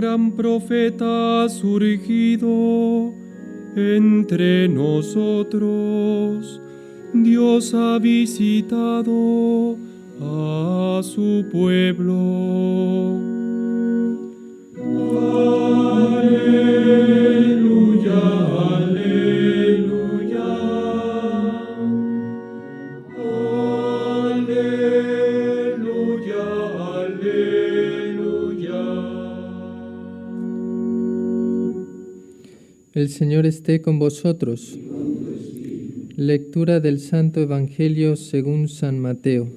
gran profeta ha surgido entre nosotros. Dios ha visitado a su pueblo. Aleluya, aleluya. Aleluya, aleluya. El Señor esté con vosotros. Lectura del Santo Evangelio según San Mateo.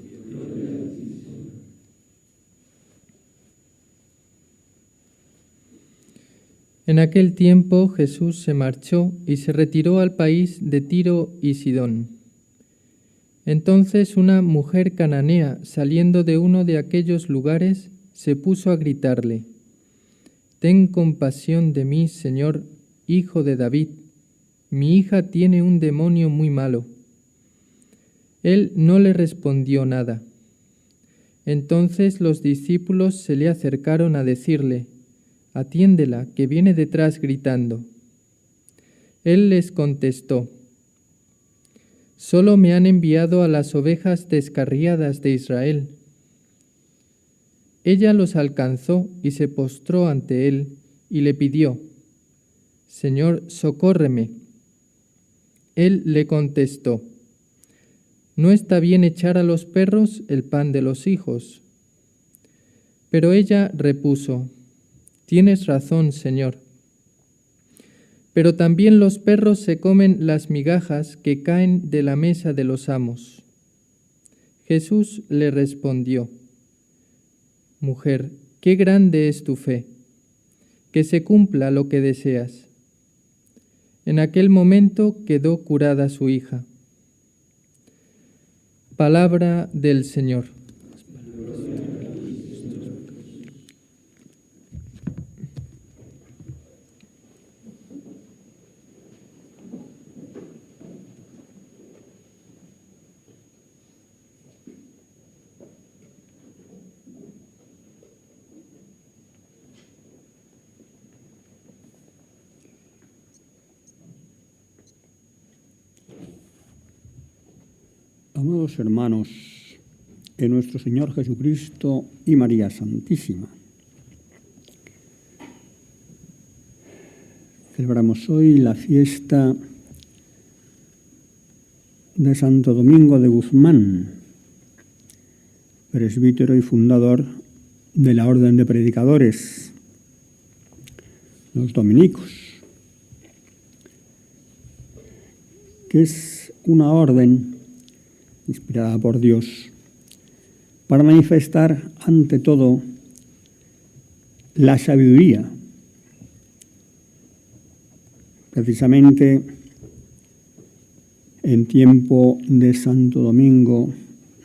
En aquel tiempo Jesús se marchó y se retiró al país de Tiro y Sidón. Entonces una mujer cananea, saliendo de uno de aquellos lugares, se puso a gritarle: «Ten compasión de mí, Señor, Hijo de David. Mi hija tiene un demonio muy malo». Él no le respondió nada. Entonces los discípulos se le acercaron a decirle: «Atiéndela, que viene detrás gritando». Él les contestó: «Solo me han enviado a las ovejas descarriadas de Israel». Ella los alcanzó y se postró ante él y le pidió: «Señor, socórreme». Él le contestó: «No está bien echar a los perros el pan de los hijos». Pero ella repuso: «Tienes razón, Señor. Pero también los perros se comen las migajas que caen de la mesa de los amos». Jesús le respondió: «Mujer, qué grande es tu fe. Que se cumpla lo que deseas». En aquel momento quedó curada su hija. Palabra del Señor. Amados hermanos, en nuestro Señor Jesucristo y María Santísima, celebramos hoy la fiesta de Santo Domingo de Guzmán, presbítero y fundador de la Orden de Predicadores, los dominicos, que es una orden inspirada por Dios para manifestar ante todo la sabiduría. Precisamente en tiempo de Santo Domingo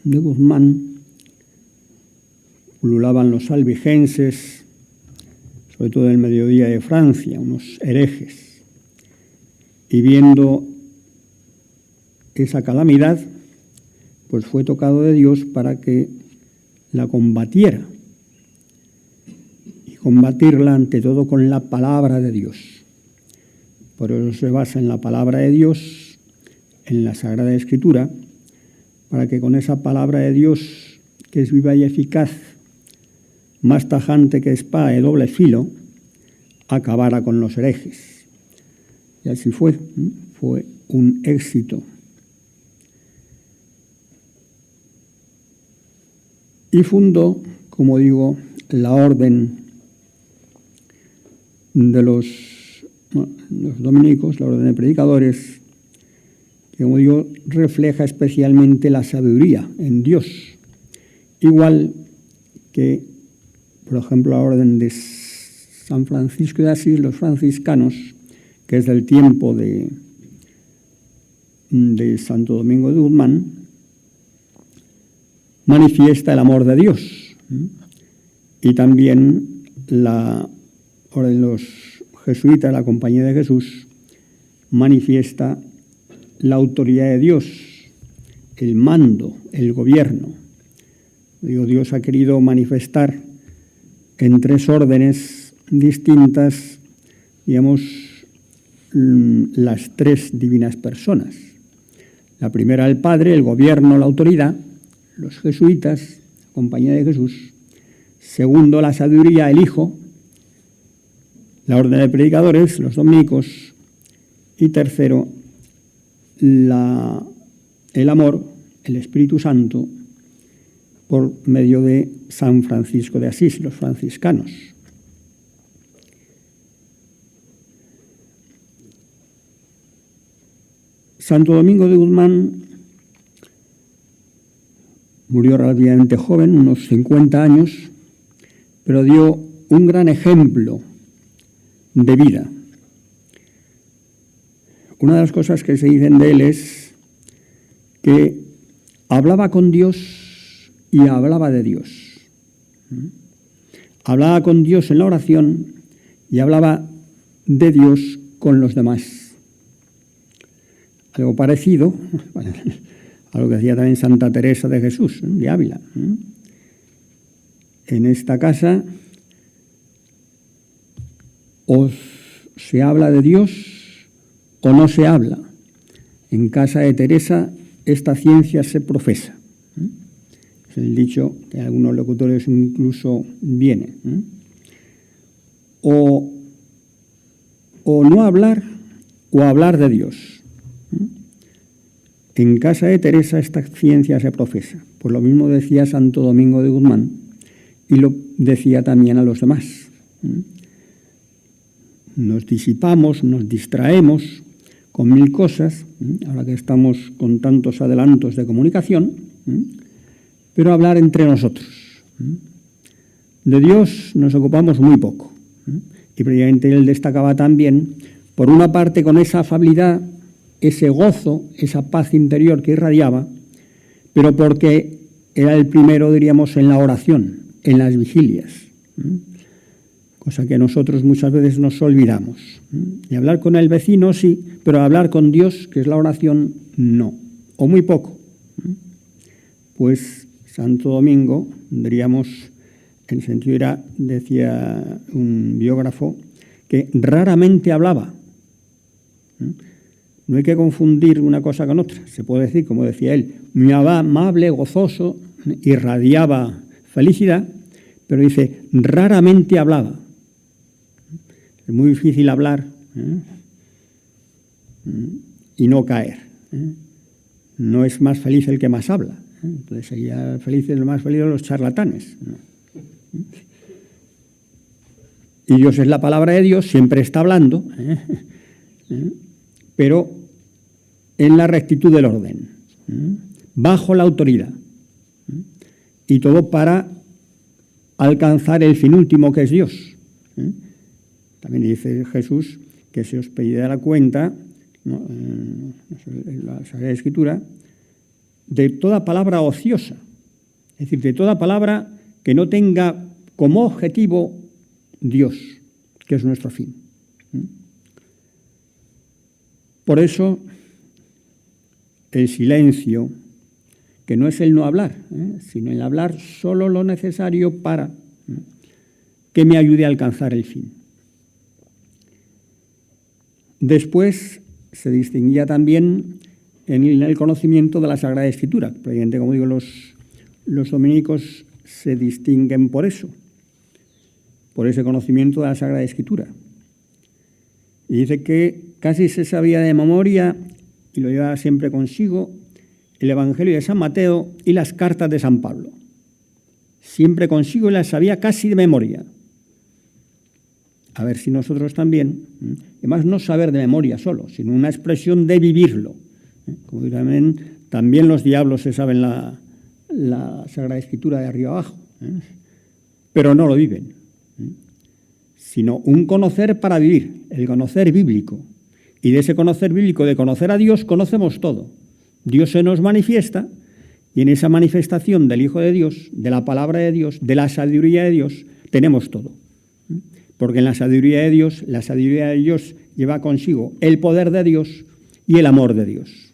de Guzmán pululaban los albigenses, sobre todo en el mediodía de Francia, unos herejes, y viendo esa calamidad, pues fue tocado de Dios para que la combatiera, y combatirla ante todo con la palabra de Dios. Por eso se basa en la palabra de Dios, en la Sagrada Escritura, para que con esa palabra de Dios, que es viva y eficaz, más tajante que espada de doble filo, acabara con los herejes. Y así fue un éxito. Y fundó, como digo, la orden de los dominicos, la orden de predicadores, que, como digo, refleja especialmente la sabiduría en Dios. Igual que, por ejemplo, la orden de San Francisco de Asís, los franciscanos, que es del tiempo de Santo Domingo de Guzmán, manifiesta el amor de Dios. Y también la orden de los jesuitas, la Compañía de Jesús, manifiesta la autoridad de Dios, el mando, el gobierno. Dios ha querido manifestar en tres órdenes distintas, digamos, las tres divinas personas. La primera, el Padre, el gobierno, la autoridad, los jesuitas, la compañía de Jesús. Segundo, la sabiduría, el Hijo, la orden de predicadores, los dominicos. Y tercero, el amor, el Espíritu Santo, por medio de San Francisco de Asís, los franciscanos. Santo Domingo de Guzmán murió relativamente joven, unos 50 años, pero dio un gran ejemplo de vida. Una de las cosas que se dicen de él es que hablaba con Dios y hablaba de Dios. Hablaba con Dios en la oración y hablaba de Dios con los demás. Algo parecido a lo que decía también Santa Teresa de Jesús, de Ávila. En esta casa o se habla de Dios o no se habla. En casa de Teresa esta ciencia se profesa. Es el dicho que algunos locutores incluso viene. O no hablar o hablar de Dios. En casa de Teresa esta ciencia se profesa. Por lo mismo decía Santo Domingo de Guzmán y lo decía también a los demás. Nos disipamos, nos distraemos con mil cosas, ahora que estamos con tantos adelantos de comunicación, pero hablar entre nosotros. De Dios nos ocupamos muy poco. Y precisamente él destacaba también, por una parte, con esa afabilidad, ese gozo, esa paz interior que irradiaba, pero porque era el primero, diríamos, en la oración, en las vigilias, cosa que nosotros muchas veces nos olvidamos. Y hablar con el vecino sí, pero hablar con Dios, que es la oración, no, o muy poco. Pues Santo Domingo, diríamos, en sentido era, decía un biógrafo, que raramente hablaba. No hay que confundir una cosa con otra. Se puede decir, como decía él, muy amable, gozoso, irradiaba felicidad, pero dice, raramente hablaba. Es muy difícil hablar y no caer. No es más feliz el que más habla. Entonces sería el más feliz de los charlatanes. Y Dios es la palabra de Dios, siempre está hablando, pero en la rectitud del orden, bajo la autoridad, y todo para alcanzar el fin último que es Dios. También dice Jesús que se os pedirá cuenta, en la Sagrada Escritura, de toda palabra ociosa, es decir, de toda palabra que no tenga como objetivo Dios, que es nuestro fin. Por eso, el silencio, que no es el no hablar, sino el hablar solo lo necesario para que me ayude a alcanzar el fin. Después se distinguía también en el conocimiento de la Sagrada Escritura. Precisamente, como digo, los dominicos se distinguen por eso, por ese conocimiento de la Sagrada Escritura. Y dice que casi se sabía de memoria, y lo llevaba siempre consigo, el Evangelio de San Mateo y las cartas de San Pablo. Siempre consigo y las sabía casi de memoria. A ver si nosotros también, además no saber de memoria solo, sino una expresión de vivirlo. Como también los diablos se saben la Sagrada Escritura de arriba abajo, pero no lo viven, sino un conocer para vivir, el conocer bíblico. Y de ese conocer bíblico, de conocer a Dios, conocemos todo. Dios se nos manifiesta y en esa manifestación del Hijo de Dios, de la palabra de Dios, de la sabiduría de Dios, tenemos todo. Porque en la sabiduría de Dios lleva consigo el poder de Dios y el amor de Dios.